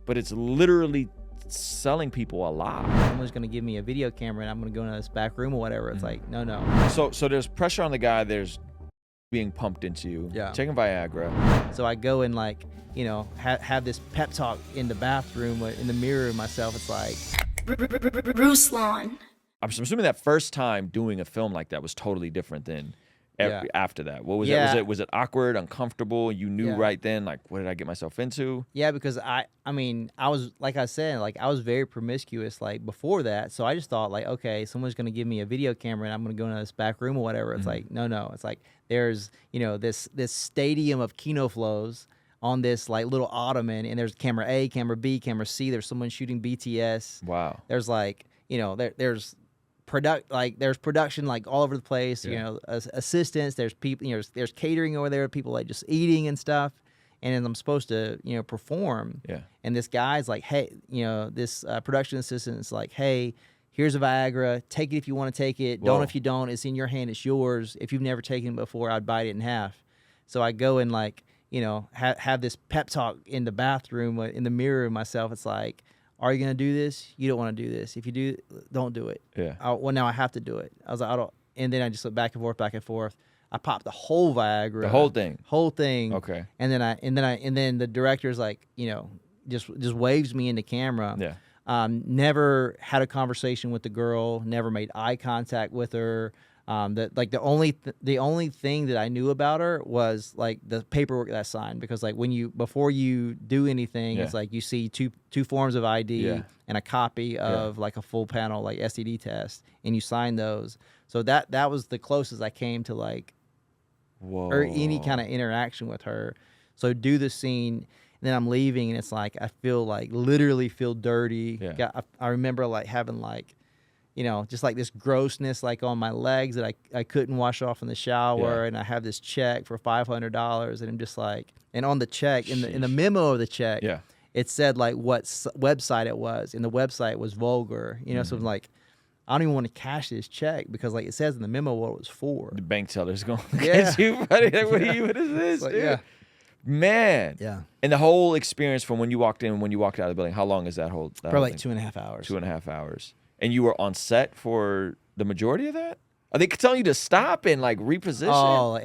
but it's literally selling people a lot. Someone's gonna give me a video camera and I'm gonna go into this back room or whatever. It's like, no. So there's pressure on the guy. There's being pumped into you. Yeah. Taking Viagra. So I go and like, you know, have this pep talk in the bathroom in the mirror of myself. It's like, Ruslan. I'm assuming that first time doing a film like that was totally different than after that. What was it? Was it awkward, uncomfortable? You knew right then, like, what did I get myself into? Yeah, because I mean, I was, like I said, like I was very promiscuous like before that. So I just thought like, okay, someone's going to give me a video camera and I'm going to go into this back room or whatever. It's like, no. It's like there's, you know, this stadium of Kino flows on this like little ottoman, and there's camera A, camera B, camera C. There's someone shooting BTS. Wow. There's like, you know, there's production like all over the place. You know, assistants. There's people. You know, there's catering over there. People like just eating and stuff. And then I'm supposed to, you know, perform. Yeah. And this guy's like, hey, you know, this production assistant is like, hey, here's a Viagra. Take it if you want to take it. Don't if you don't. It's in your hand. It's yours. If you've never taken it before, I'd bite it in half. So I go and like, you know, have this pep talk in the bathroom in the mirror of myself. It's like, are you gonna do this? You don't want to do this. If you do, don't do it. Yeah. Well, now I have to do it. I was like, I don't. And then I just went back and forth. I popped the whole Viagra. The whole thing. Whole thing. Okay. And then the director's like, you know, just waves me into camera. Yeah. Never had a conversation with the girl. Never made eye contact with her. The only thing that I knew about her was like the paperwork that I signed, because like before you do anything, it's like you see two forms of ID and a copy of like a full panel like STD test, and you sign those. So that was the closest I came to like or any kind of interaction with her. So do the scene, and then I'm leaving, and it's like I literally feel dirty. Yeah. I remember like having like, you know, just like this grossness like on my legs that I couldn't wash off in the shower, and I have this check for $500, and I'm just like, and on the check in the memo of the check, it said like what website it was, and the website was vulgar, you know. So I'm like, I don't even want to cash this check because like it says in the memo what it was for. The bank teller's going, "Get you, buddy. Like, what is this, like, dude?" Man. Yeah. And the whole experience from when you walked in and when you walked out of the building, how long is that whole? Probably like 2.5 hours. 2.5 hours. And you were on set for the majority of that? Are they telling you to stop and like reposition? Oh,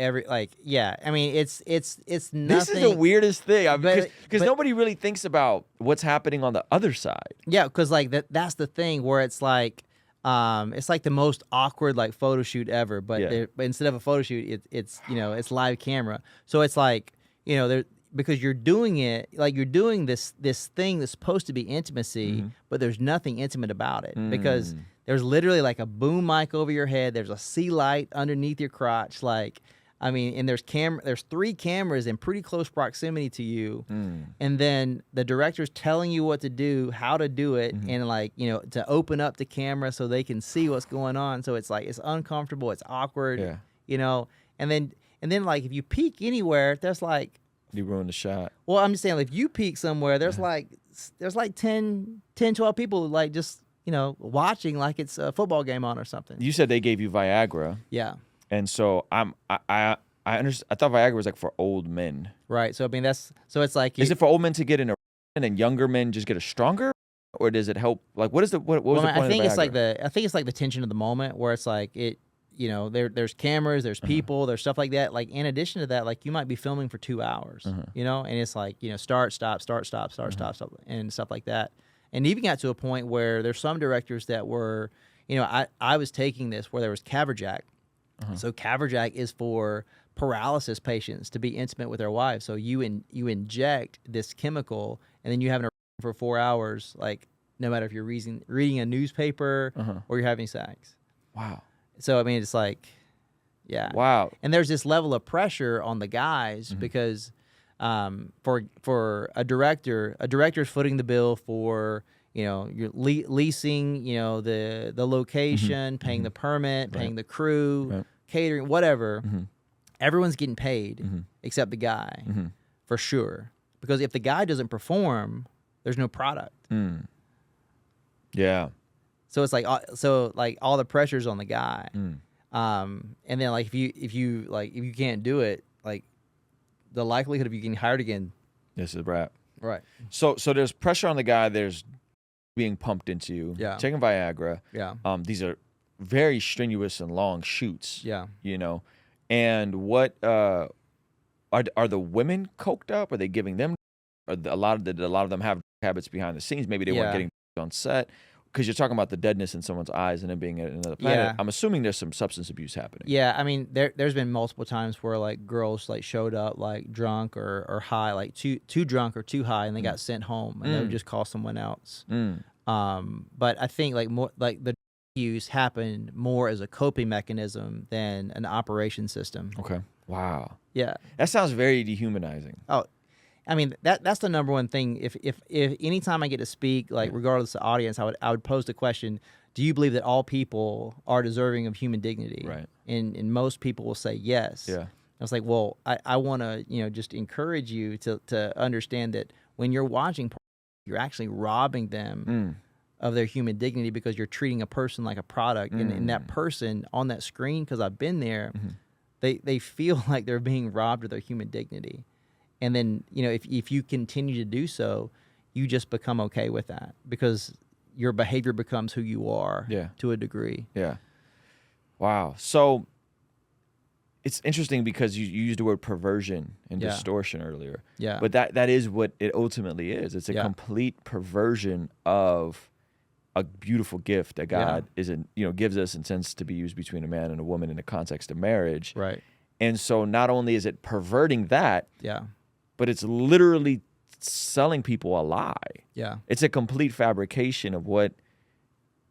yeah. I mean, it's nothing. This is the weirdest thing, because nobody really thinks about what's happening on the other side. Yeah, because like that's the thing where it's like the most awkward like photo shoot ever, but instead of a photo shoot, it's you know, it's live camera. So it's like, you know, because you're doing it, like you're doing this thing that's supposed to be intimacy, but there's nothing intimate about it, because there's literally like a boom mic over your head. There's a sea light underneath your crotch. Like, I mean, and there's 3 cameras in pretty close proximity to you. And then the director's telling you what to do, how to do it, and like, you know, to open up the camera so they can see what's going on. So it's like, it's uncomfortable. It's awkward, you know, and then like, if you peek anywhere, there's like, you ruined the shot. Well, I'm just saying, like, if you peek somewhere, there's like 10, 12 people like just, you know, watching like it's a football game on or something. You said they gave you Viagra. Yeah. And so I understand. I thought Viagra was like for old men. Right. So I mean, it's like, is it for old men to get in and then younger men just get a stronger, or does it help? Like, what was the point of Viagra? I think it's like the tension of the moment where it's like you know, there's cameras, there's people, there's stuff like that. Like, in addition to that, like, you might be filming for 2 hours, you know, and it's like, you know, start, stop, and stuff like that. And even got to a point where there's some directors that were, you know, I was taking this where there was Caverjack. So Caverjack is for paralysis patients to be intimate with their wives. So you inject this chemical, and then you have an for 4 hours, like, no matter if you're reading a newspaper or you're having sex. Wow. So, I mean, it's like, yeah. Wow. And there's this level of pressure on the guys because for a director's footing the bill for, you know, you're leasing, you know, the location, paying the permit, paying the crew, catering, whatever. Everyone's getting paid except the guy, for sure. Because if the guy doesn't perform, there's no product. Yeah. So it's like, all the pressure's on the guy. And then like, if you can't do it, like, the likelihood of you getting hired again, this is a wrap. Right. So there's pressure on the guy. There's being pumped into you. Yeah. Taking Viagra. Yeah. These are very strenuous and long shoots. Yeah. You know, and what are the women coked up? Are they giving them? Did a lot of them have habits behind the scenes? Maybe they weren't getting on set. Because you're talking about the deadness in someone's eyes and then being at another planet. Yeah. I'm assuming there's some substance abuse happening. Yeah, I mean, there's been multiple times where like girls like showed up like drunk or high, like too drunk or too high, and they got sent home, and they would just call someone else. But I think like more like the use happened more as a coping mechanism than an operation system. Okay. Wow. Yeah. That sounds very dehumanizing. Oh, I mean that's the number one thing. If anytime I get to speak, like regardless of the audience, I would pose the question: do you believe that all people are deserving of human dignity? Right. And most people will say yes. Yeah. I was like, well, I want to just encourage you to understand that when you're watching porn, you're actually robbing them of their human dignity because you're treating a person like a product, and that person on that screen, because I've been there, they feel like they're being robbed of their human dignity. And then, if you continue to do so, you just become okay with that because your behavior becomes who you are to a degree. Yeah. Wow. So it's interesting because you used the word perversion and distortion earlier. Yeah. But that is what it ultimately is. It's a complete perversion of a beautiful gift that God gives us, intends to be used between a man and a woman in the context of marriage. Right. And so not only is it perverting that, Yeah. but it's literally selling people a lie. Yeah. It's a complete fabrication of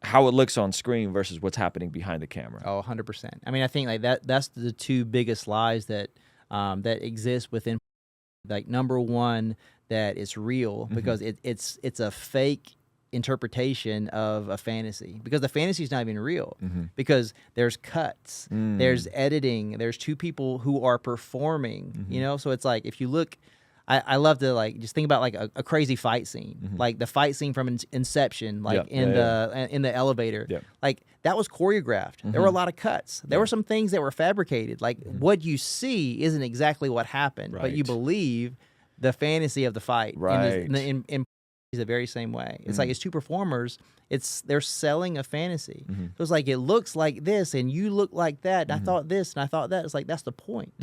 how it looks on screen versus what's happening behind the camera. Oh, 100%. I mean, I think like that's the two biggest lies that that exist within. Like, number one, that it's real because it's a fake interpretation of a fantasy, because the fantasy is not even real, because there's cuts, there's editing, there's two people who are performing, so it's like, if you look, I love to like just think about like a crazy fight scene, like the fight scene from Inception, like in the elevator, like that was choreographed. There were a lot of cuts. There were some things that were fabricated. Like what you see isn't exactly what happened, but you believe the fantasy of the fight. Right. In the very same way. It's like, it's two performers. They're selling a fantasy. So it's like, it looks like this and you look like that. And I thought this and I thought that. It's like, that's the point.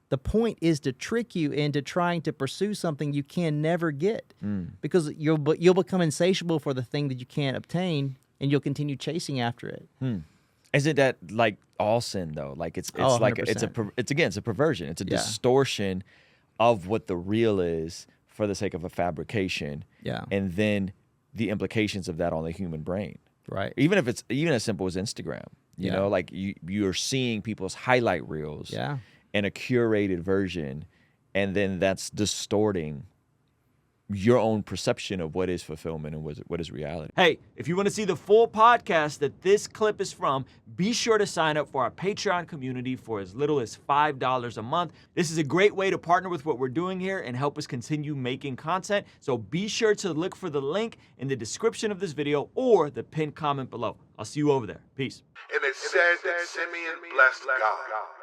The point is to trick you into trying to pursue something you can never get, because you'll become insatiable for the thing that you can't obtain, and you'll continue chasing after it. Isn't that like all sin though? Like it's like it's a perversion. It's a distortion of what the real is for the sake of a fabrication. Yeah. And then the implications of that on the human brain. Right. Even if it's as simple as Instagram, you know, like you're seeing people's highlight reels. Yeah. And a curated version, and then that's distorting your own perception of what is fulfillment and what is reality. Hey, if you want to see the full podcast that this clip is from, be sure to sign up for our Patreon community for as little as $5 a month. This is a great way to partner with what we're doing here and help us continue making content. So be sure to look for the link in the description of this video or the pinned comment below. I'll see you over there. Peace. And it said that Simeon blessed God.